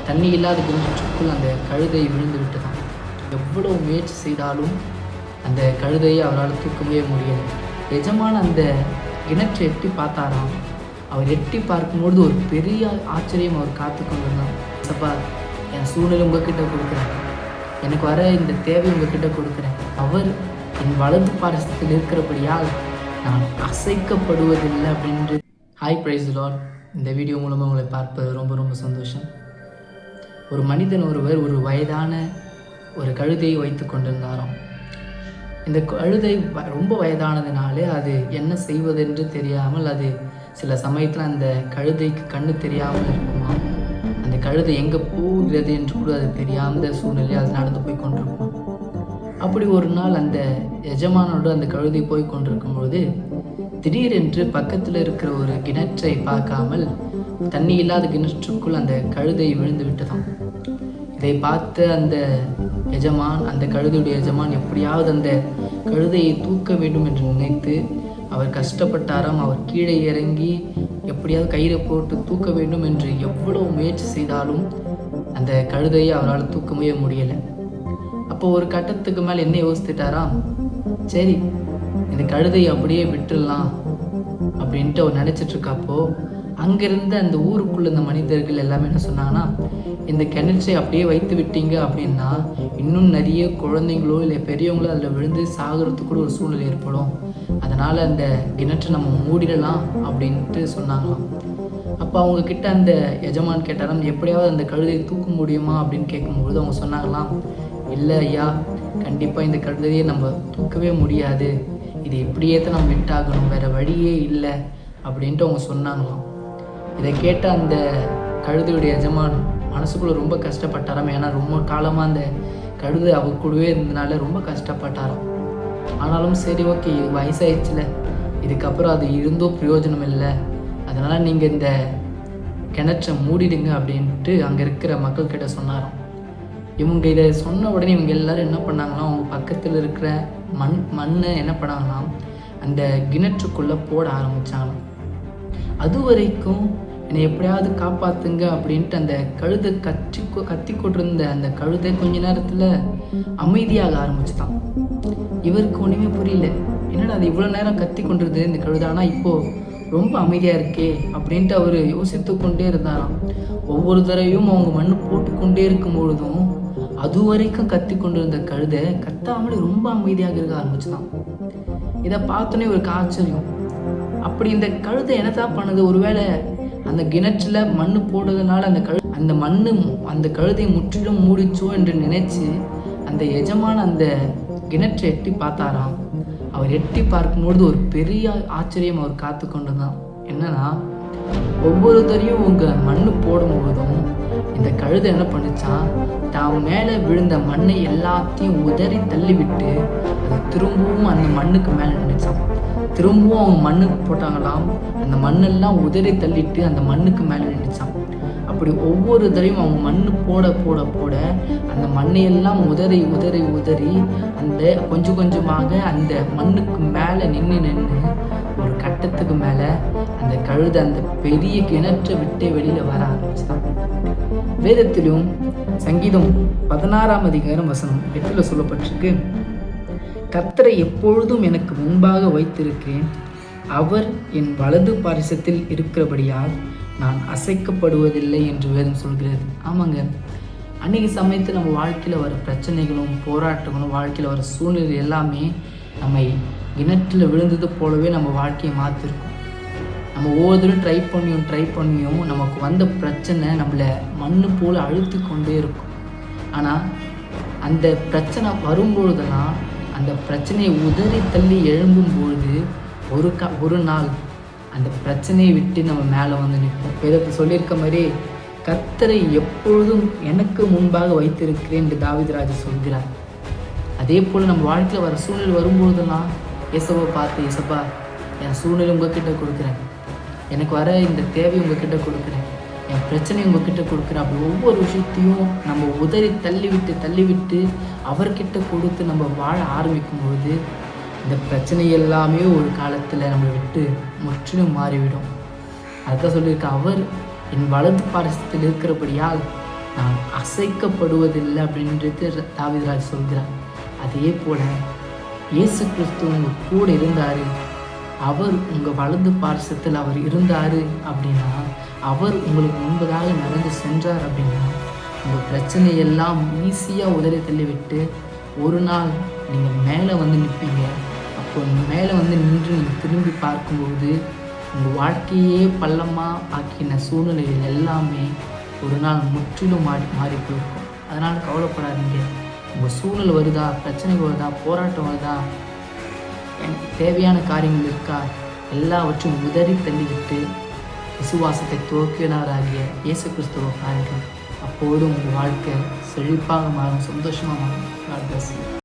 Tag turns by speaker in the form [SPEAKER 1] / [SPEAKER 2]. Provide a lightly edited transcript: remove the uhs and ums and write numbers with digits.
[SPEAKER 1] தண்ணி இல்லாத கிணற்றுக்குள் அந்த கழுதை விழுந்து விட்டதாம். எவ்வளோ முயற்சி செய்தாலும் அந்த கழுதையை அவரால் தூக்கவே முடியலை. எஜமான அந்த கிணற்றை எட்டி பார்த்தாராம். அவர் எட்டி பார்க்கும்பொழுது ஒரு பெரிய ஆச்சரியம் அவர் காத்து கொண்டிருந்தார். சப்பா, என் சூழ்நிலை உங்ககிட்ட கொடுக்குறேன், எனக்கு வர இந்த தேவை உங்ககிட்ட கொடுக்குறேன். அவர் என் வலது பாரசத்தில் இருக்கிறபடியால் நான் அசைக்கப்படுவதில்லை அப்படின்று. Hi, praise lord. இந்த வீடியோ மூலமாக உங்களை பார்ப்பது ரொம்ப ரொம்ப சந்தோஷம். ஒரு மனிதன் ஒருவர் ஒரு வயதான ஒரு கழுதையை வைத்து கொண்டிருந்தாராம். இந்த கழுதை ரொம்ப வயதானதுனாலே அது என்ன செய்வதென்று தெரியாமல், அது சில சமயத்தில் அந்த கழுதைக்கு கண்ணு தெரியாமல் இருக்குமா, அந்த கழுதை எங்கே போகிறது என்று கூட அது தெரியாத சூழ்நிலையில் அது நடந்து போய் கொண்டிருக்கும். அப்படி ஒரு நாள் அந்த எஜமானோடு அந்த கழுதை போய் கொண்டிருக்கும்பொழுது திடீரென்று பக்கத்தில் இருக்கிற ஒரு கிணற்றை பார்க்காமல் தண்ணி இல்லாத கிணற்றுக்குள் அந்த கழுதை விழுந்து விட்டதாம். இதை பார்த்து அந்த அந்த கழுதையுடைய எஜமான் எப்படியாவது அந்த கழுதையை தூக்க வேண்டும் என்று நினைத்து அவர் கஷ்டப்பட்டாராம். அவர் கீழே இறங்கி எப்படியாவது கயிறை போட்டு தூக்க வேண்டும் என்று எவ்வளோ முயற்சி செய்தாலும் அந்த கழுதையை அவரால் தூக்கவே முடியலை. அப்போ ஒரு கட்டத்துக்கு மேலே என்ன யோசித்துட்டாராம், சரி இந்த கழுதையை அப்படியே விட்டுடலாம் அப்படின்ட்டு அவர் நினச்சிட்டு இருக்கப்போ அங்கேருந்து அந்த ஊருக்குள்ள இந்த மனிதர்கள் எல்லாமே என்ன சொன்னாங்கன்னா, இந்த கிணற்றை அப்படியே வைத்து விட்டீங்க அப்படின்னா இன்னும் நிறைய குழந்தைங்களோ இல்லை பெரியவங்களோ அதில் விழுந்து சாகிறதுக்கு கூட ஒரு சூழ்நிலை ஏற்படும், அதனால் அந்த கிணற்றை நம்ம மூடிடலாம் அப்படின்ட்டு சொன்னாங்களாம். அப்போ அவங்க கிட்ட அந்த எஜமான் கேட்டாராம், எப்படியாவது அந்த கழுதையை தூக்க முடியுமா அப்படின்னு கேட்கும்பொழுது அவங்க சொன்னாங்களாம், இல்லை ஐயா, கண்டிப்பாக இந்த கழுதையை நம்ம தூக்கவே முடியாது, இது இப்படியே தான் நம்ம விட்டாகணும், வேறு வழியே இல்லை அப்படின்ட்டு அவங்க சொன்னாங்களாம். இதை கேட்ட அந்த கழுதையுடைய எஜமான் மனசுக்குள்ளே ரொம்ப கஷ்டப்பட்டாராம். ஏன்னா ரொம்ப காலமாக அந்த கழுதை அவர் கூடவே இருந்ததுனால ரொம்ப கஷ்டப்பட்டாராம். ஆனாலும் சரி, ஓகே, இது வயசாயிடுச்சுல, இதுக்கப்புறம் அது இருந்தோ பிரயோஜனம் இல்லை, அதனால் நீங்கள் இந்த கிணற்றை மூடிடுங்க அப்படின்ட்டு அங்கே இருக்கிற மக்கள்கிட்ட சொன்னாராம். இவங்க இதை சொன்ன உடனே இவங்க எல்லோரும் என்ன பண்ணாங்கன்னா, அவங்க பக்கத்தில் இருக்கிற மண்ணை என்ன பண்ணாங்களாம், அந்த கிணற்றுக்குள்ளே போட ஆரம்பித்தாங்களாம். அது வரைக்கும் என்னை எப்படியாவது காப்பாற்றுங்க அப்படின்ட்டு அந்த கழுதை கத்தி கொண்டிருந்த அந்த கழுதை கொஞ்ச நேரத்தில் அமைதியாக ஆரம்பிச்சுதான். இவருக்கு ஒன்றுமே புரியல, என்னடா அது இவ்வளோ நேரம் கத்தி கொண்டிருது இந்த கழுதை, ஆனால் இப்போது ரொம்ப அமைதியாக இருக்கே அப்படின்ட்டு அவர் யோசித்து கொண்டே இருந்தாராம். ஒவ்வொரு தடவையும் அவங்க மண் போட்டுக்கொண்டே இருக்கும் பொழுதும் அது வரைக்கும் கத்தி கொண்டிருந்த கழுதை கத்தாமலே ரொம்ப அமைதியாக இருக்க ஆரம்பிச்சுதான். இதை பார்த்தோன்னே ஒரு ஆச்சரியம். அப்படி இந்த கழுதை என்னதான் பண்ணுது, ஒருவேளை அந்த கிணற்றில் மண் போடுறதுனால அந்த கழுதையை முற்றிலும் மூடிச்சோ என்று நினைச்சு அந்த எஜமான அந்த கிணற்றை எட்டி பார்த்தாராம். அவர் எட்டி பார்க்கும்பொழுது ஒரு பெரிய ஆச்சரியம் அவர் காத்து கொண்டுதான். என்னன்னா, ஒவ்வொருத்தரையும் உங்கள் மண் போடும்போதும் இந்த கழுதை என்ன பண்ணிச்சான், தான் மேலே விழுந்த மண்ணை எல்லாத்தையும் உதறி தள்ளிவிட்டு அது திரும்பவும் அந்த மண்ணுக்கு மேலே நினைச்சான். திரும்பவும் அவங்க மண்ணுக்கு போட்டாங்களாம், அந்த மண்ணெல்லாம் உதறி தள்ளிட்டு அந்த மண்ணுக்கு மேலே நினைச்சான். அப்படி ஒவ்வொரு தடவையும் அவங்க மண் போட போட போட அந்த மண்ணையெல்லாம் உதறி உதறி உதறி அந்த கொஞ்சம் கொஞ்சமாக அந்த மண்ணுக்கு மேலே நின்று ஒரு கட்டத்துக்கு மேலே அந்த கழுதை அந்த பெரிய கிணற்றை விட்டு வெளியில் வர ஆரம்பிச்சுதான். வேதத்திலும் சங்கீதம் 16ஆம் அதிகாரம் வசனம் 8 சொல்லப்பட்டிருக்கு, கர்த்தரை எப்பொழுதும் எனக்கு முன்பாக வைத்திருக்கிறேன், அவர் என் வலது பாரிசத்தில் இருக்கிறபடியால் நான் அசைக்கப்படுவதில்லை என்று வேதம் சொல்கிறது. ஆமாங்க, அன்றைக்கி சமயத்தில் நம்ம வாழ்க்கையில் வர பிரச்சனைகளும் போராட்டங்களும் வாழ்க்கையில் வர சூழ்நிலை எல்லாமே நம்மை கிணற்றில் விழுந்தது போலவே நம்ம வாழ்க்கையை மாற்றிருக்கும். நம்ம ஒவ்வொருத்தரும் ட்ரை பண்ணியும் நமக்கு வந்த பிரச்சனை நம்மளை மண் போல் அழுத்தி கொண்டே இருக்கும். ஆனால் அந்த பிரச்சனை வரும்பொழுதெல்லாம் அந்த பிரச்சனையை உதறி தள்ளி எழும்பும்பொழுது ஒரு நாள் அந்த பிரச்சனையை விட்டு நம்ம மேலே வந்து நிற்போம். வேதத்தை சொல்லியிருக்க மாதிரி கர்த்தரை எப்பொழுதும் எனக்கு முன்பாக வைத்திருக்கிறேன் என்று தாவீது ராஜா சொல்கிறார். அதே போல் நம்ம வாழ்க்கையில் வர சூழ்நிலை வரும்பொழுதெல்லாம் இயேசுவை பார்த்து, இயேசுப்பா, என் சூழ்நிலை உங்ககிட்ட கொடுக்குறேன், எனக்கு வர இந்த தேவையை உங்ககிட்ட கொடுக்குறேன், என் பிரச்சனையை உங்ககிட்ட கொடுக்குறேன். அப்படி ஒவ்வொரு விஷயத்தையும் நம்ம உதறி தள்ளிவிட்டு அவர்கிட்ட கொடுத்து நம்ம வாழ ஆரம்பிக்கும்பொழுது இந்த பிரச்சனை எல்லாமே ஒரு காலத்தில் நம்மளை விட்டு முற்றிலும் மாறிவிடும். அதுதான் சொல்லியிருக்க, அவர் என் வலது பாரசத்தில் இருக்கிறபடியால் நான் அசைக்கப்படுவதில்லை அப்படின்றது தாவீதுராஜ் சொல்கிறார். அதே போல் இயேசு கிறிஸ்து உங்கள் கூட இருந்தார், அவர் உங்கள் வலது பார்சத்தில் அவர் இருந்தார் அப்படின்னா, அவர் உங்களுக்கு முன்பதாக நடந்து சென்றார் அப்படின்னா, உங்கள் பிரச்சனையெல்லாம் ஈஸியாக உதறி தள்ளிவிட்டு ஒரு நாள் நீங்கள் மேலே வந்து நிற்பீங்க. அப்போ மேலே வந்து நின்று நீங்கள் திரும்பி பார்க்கும்போது உங்கள் வாழ்க்கையே பள்ளமாக ஆக்கின சூழ்நிலைகள் எல்லாமே ஒரு நாள் முற்றிலும் மாறி போயிருக்கும். அதனால் கவலைப்படாதீங்க. உங்கள் சூழ்நிலை வருதா, பிரச்சனை வருதா, போராட்டம் வருதா, எனக்கு தேவையான காரியங்கள் இருக்கா, எல்லாவற்றையும் உதறி தள்ளிவிட்டு விசுவாசத்தை துவக்கினவராகிய இயேசு கிறிஸ்துவை பாருங்கள். அப்போது உங்கள் வாழ்க்கை செழிப்பாக மாறும், சந்தோஷமாக மாறும். God bless you.